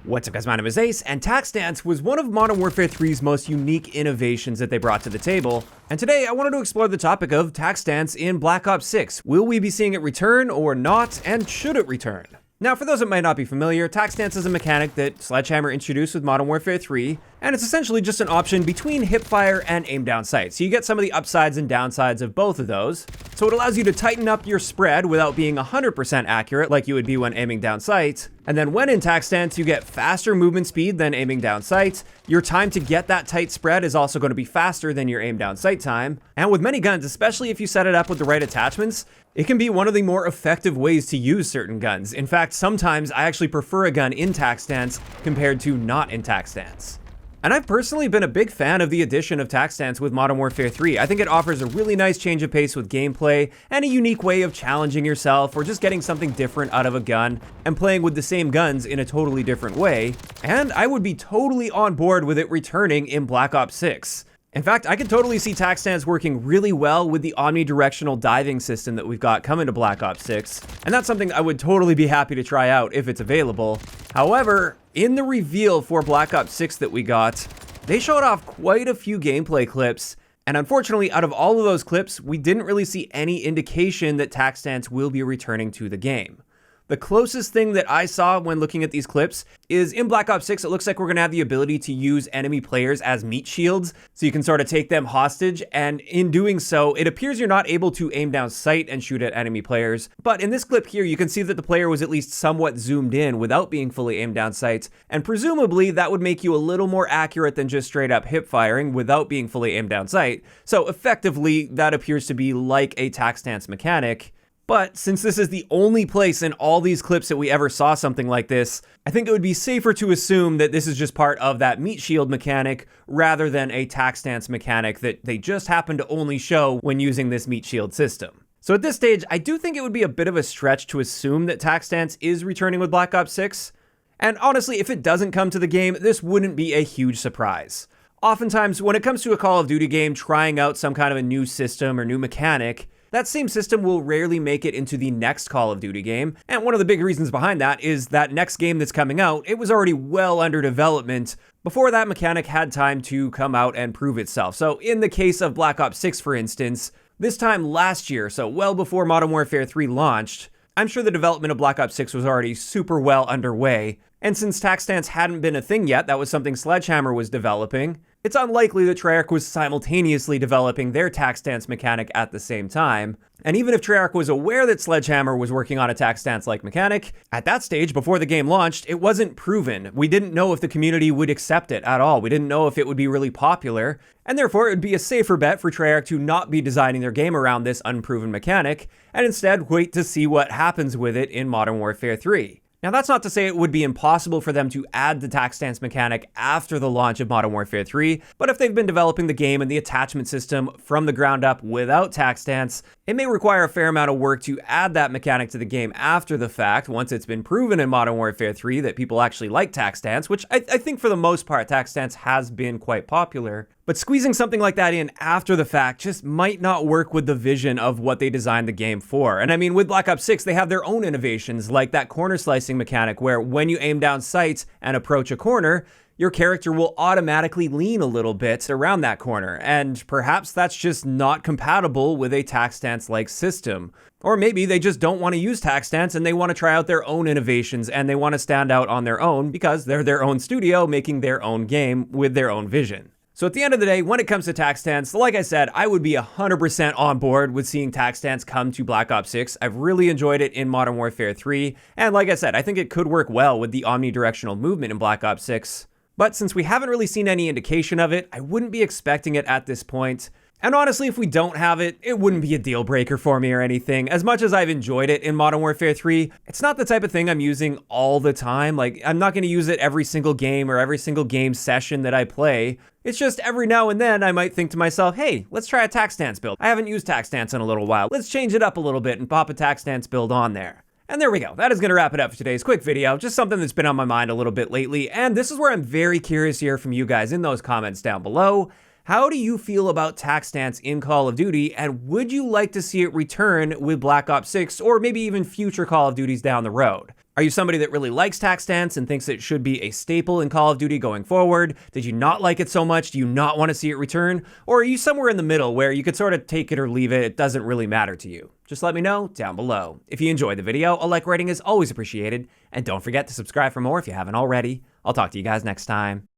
What's up guys, my name is Ace, and Tac-Stance was one of Modern Warfare 3's most unique innovations that they brought to the table. And today I wanted to explore the topic of Tac-Stance in Black Ops 6. Will we be seeing it return or not, and should it return? Now, for those that might not be familiar, Tac-Stance is a mechanic that Sledgehammer introduced with Modern Warfare 3, and it's essentially just an option between hipfire and aim down sight. So you get some of the upsides and downsides of both of those. So it allows you to tighten up your spread without being 100% accurate like you would be when aiming down sight. And then when in Tac-Stance, you get faster movement speed than aiming down sight. Your time to get that tight spread is also going to be faster than your aim down sight time. And with many guns, especially if you set it up with the right attachments, it can be one of the more effective ways to use certain guns. In fact, sometimes I actually prefer a gun in Tac-Stance compared to not in Tac-Stance. And I've personally been a big fan of the addition of Tac-Stance with Modern Warfare 3. I think it offers a really nice change of pace with gameplay and a unique way of challenging yourself or just getting something different out of a gun and playing with the same guns in a totally different way. And I would be totally on board with it returning in Black Ops 6. In fact, I could totally see Tac-Stance working really well with the omnidirectional diving system that we've got coming to Black Ops 6, and that's something I would totally be happy to try out if it's available. However, in the reveal for Black Ops 6 that we got, they showed off quite a few gameplay clips, and unfortunately, out of all of those clips, we didn't really see any indication that Tac-Stance will be returning to the game. The closest thing that I saw when looking at these clips is in Black Ops 6, it looks like we're going to have the ability to use enemy players as meat shields, so you can sort of take them hostage, and in doing so, it appears you're not able to aim down sight and shoot at enemy players. But in this clip here, you can see that the player was at least somewhat zoomed in without being fully aimed down sight, and presumably that would make you a little more accurate than just straight up hip firing without being fully aimed down sight. So effectively, that appears to be like a Tac-Stance mechanic. But since this is the only place in all these clips that we ever saw something like this, I think it would be safer to assume that this is just part of that meat shield mechanic rather than a Tac-Stance mechanic that they just happen to only show when using this meat shield system. So at this stage, I do think it would be a bit of a stretch to assume that Tac-Stance is returning with Black Ops 6. And honestly, if it doesn't come to the game, this wouldn't be a huge surprise. Oftentimes, when it comes to a Call of Duty game trying out some kind of a new system or new mechanic, that same system will rarely make it into the next Call of Duty game, and one of the big reasons behind that is that next game that's coming out, it was already well under development before that mechanic had time to come out and prove itself. So in the case of Black Ops 6, for instance, this time last year, so well before Modern Warfare 3 launched, I'm sure the development of Black Ops 6 was already super well underway, and since Tac-Stance hadn't been a thing yet, that was something Sledgehammer was developing, it's unlikely that Treyarch was simultaneously developing their Tac-Stance mechanic at the same time. And even if Treyarch was aware that Sledgehammer was working on a Tac-Stance-like mechanic, at that stage, before the game launched, it wasn't proven. We didn't know if the community would accept it at all. We didn't know if it would be really popular, and therefore it would be a safer bet for Treyarch to not be designing their game around this unproven mechanic, and instead wait to see what happens with it in Modern Warfare 3. Now, that's not to say it would be impossible for them to add the Tac-Stance mechanic after the launch of Modern Warfare 3, but if they've been developing the game and the attachment system from the ground up without Tac-Stance, it may require a fair amount of work to add that mechanic to the game after the fact, once it's been proven in Modern Warfare 3 that people actually like Tac-Stance, which I think for the most part, Tac-Stance has been quite popular. But squeezing something like that in after the fact just might not work with the vision of what they designed the game for. And I mean, with Black Ops 6, they have their own innovations, like that corner slicing mechanic where when you aim down sights and approach a corner, your character will automatically lean a little bit around that corner. And perhaps that's just not compatible with a Tac-Stance-like system. Or maybe they just don't want to use Tac-Stance and they want to try out their own innovations and they want to stand out on their own because they're their own studio making their own game with their own vision. So at the end of the day, when it comes to Tac-Stance, like I said, I would be 100% on board with seeing Tac-Stance come to Black Ops 6. I've really enjoyed it in Modern Warfare 3, and like I said, I think it could work well with the omnidirectional movement in Black Ops 6. But since we haven't really seen any indication of it, I wouldn't be expecting it at this point. And honestly, if we don't have it, it wouldn't be a deal breaker for me or anything. As much as I've enjoyed it in Modern Warfare 3, it's not the type of thing I'm using all the time. Like, I'm not going to use it every single game or every single game session that I play. It's just every now and then I might think to myself, hey, let's try a Tac-Stance build. I haven't used Tac-Stance in a little while. Let's change it up a little bit and pop a Tac-Stance build on there. And there we go. That is going to wrap it up for today's quick video. Just something that's been on my mind a little bit lately. And this is where I'm very curious to hear from you guys in those comments down below. How do you feel about Tac-Stance in Call of Duty, and would you like to see it return with Black Ops 6 or maybe even future Call of Duties down the road? Are you somebody that really likes Tac-Stance and thinks it should be a staple in Call of Duty going forward? Did you not like it so much? Do you not want to see it return? Or are you somewhere in the middle where you could sort of take it or leave it? It doesn't really matter to you. Just let me know down below. If you enjoyed the video, a like rating is always appreciated. And don't forget to subscribe for more if you haven't already. I'll talk to you guys next time.